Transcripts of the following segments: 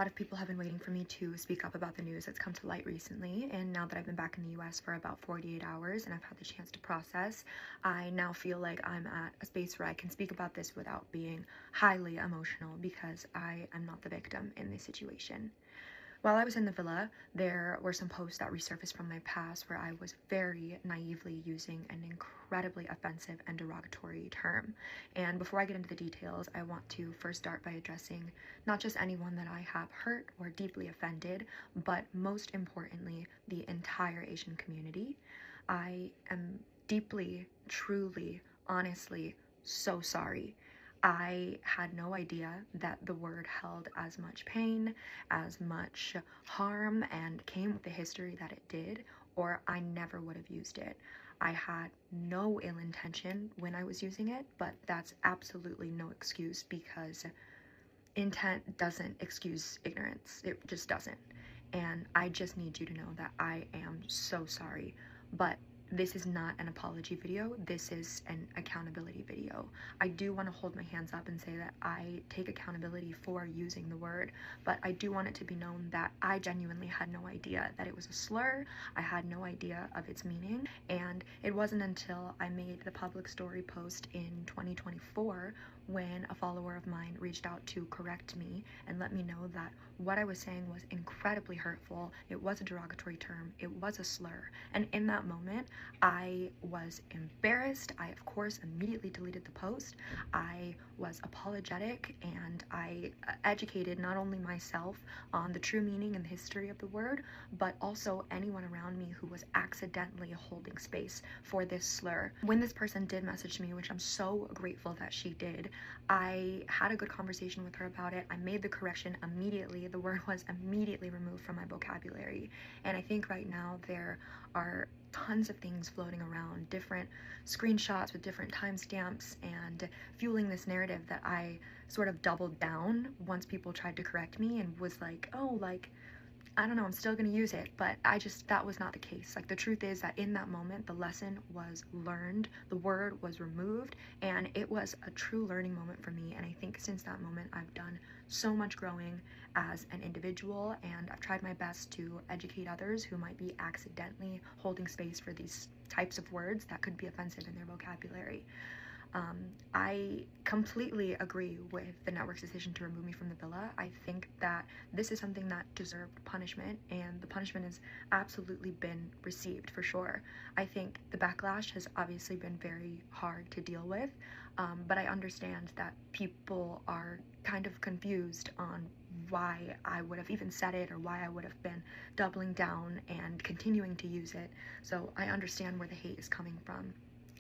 lot of people have been waiting for me to speak up about the news that's come to light recently, and now that I've been back in the US for about 48 hours and I've had the chance to process, I now feel like I'm at a space where I can speak about this without being highly emotional, because I am not the victim in this situation. While I was in the villa, there were some posts that resurfaced from my past where I was very naively using an incredibly offensive and derogatory term. And before I get into the details, I want to first start by addressing not just anyone that I have hurt or deeply offended, but most importantly, the entire Asian community. I am deeply, truly, honestly so sorry. I had no idea that the word held as much pain, as much harm, and came with the history that it did, or I never would have used it. I had no ill intention when I was using it, but that's absolutely no excuse, because intent doesn't excuse ignorance. It just doesn't. And I just need you to know that I am so sorry, but this is not an apology video. This is an accountability video. I do want to hold my hands up and say that I take accountability for using the word, but I do want it to be known that I genuinely had no idea that it was a slur. I had no idea of its meaning, and it wasn't until I made the public story post in 2024 when a follower of mine reached out to correct me and let me know that what I was saying was incredibly hurtful. It was a derogatory term. It was a slur. And in that moment, I was embarrassed. I, of course, immediately deleted the post. I was apologetic, and I educated not only myself on the true meaning and the history of the word, but also anyone around me who was accidentally holding space for this slur. When this person did message me, which I'm so grateful that she did, I had a good conversation with her about it. I made the correction immediately. The word was immediately removed from my vocabulary. And I think right now there are tons of things floating around, different screenshots with different timestamps, and fueling this narrative that I sort of doubled down once people tried to correct me and was like, oh, like, I don't know, I'm still gonna use it. But that was not the case. Like, the truth is that in that moment, the lesson was learned, the word was removed, and it was a true learning moment for me. And I think since that moment, I've done so much growing as an individual, and I've tried my best to educate others who might be accidentally holding space for these types of words that could be offensive in their vocabulary. I completely agree with the network's decision to remove me from the villa. I think that this is something that deserved punishment, and the punishment has absolutely been received for sure. I think the backlash has obviously been very hard to deal with, but I understand that people are kind of confused on why I would have even said it, or why I would have been doubling down and continuing to use it. So I understand where the hate is coming from.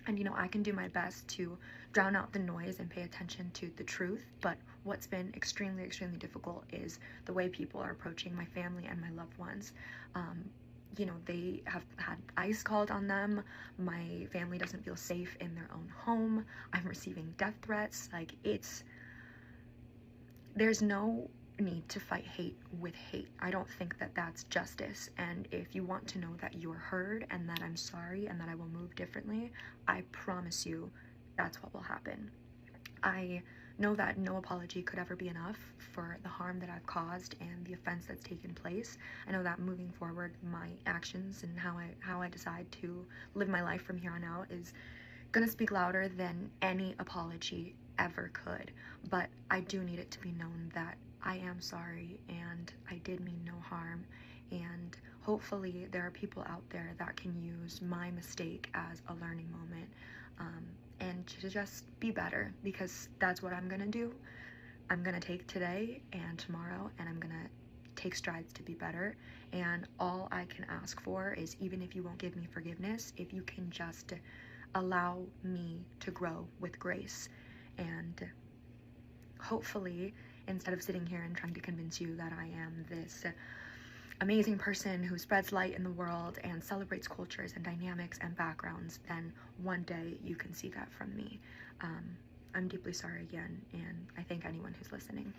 And, you know, I can do my best to drown out the noise and pay attention to the truth, but what's been extremely, extremely difficult is the way people are approaching my family and my loved ones. You know, they have had ICE called on them. My family doesn't feel safe in their own home. I'm receiving death threats. Like, there's no need to fight hate with hate. I don't think that that's justice. And if you want to know that you're heard and that I'm sorry and that I will move differently, I promise you that's what will happen. I know that no apology could ever be enough for the harm that I've caused and the offense that's taken place. I know that moving forward, my actions and how I decide to live my life from here on out is gonna speak louder than any apology ever could. But I do need it to be known that I am sorry, and I did mean no harm, and hopefully there are people out there that can use my mistake as a learning moment, and to just be better, because that's what I'm gonna do. I'm gonna take today and tomorrow, and I'm gonna take strides to be better. And all I can ask for is, even if you won't give me forgiveness, if you can just allow me to grow with grace. And hopefully, instead of sitting here and trying to convince you that I am this amazing person who spreads light in the world and celebrates cultures and dynamics and backgrounds, then one day you can see that from me. I'm deeply sorry again, and I thank anyone who's listening.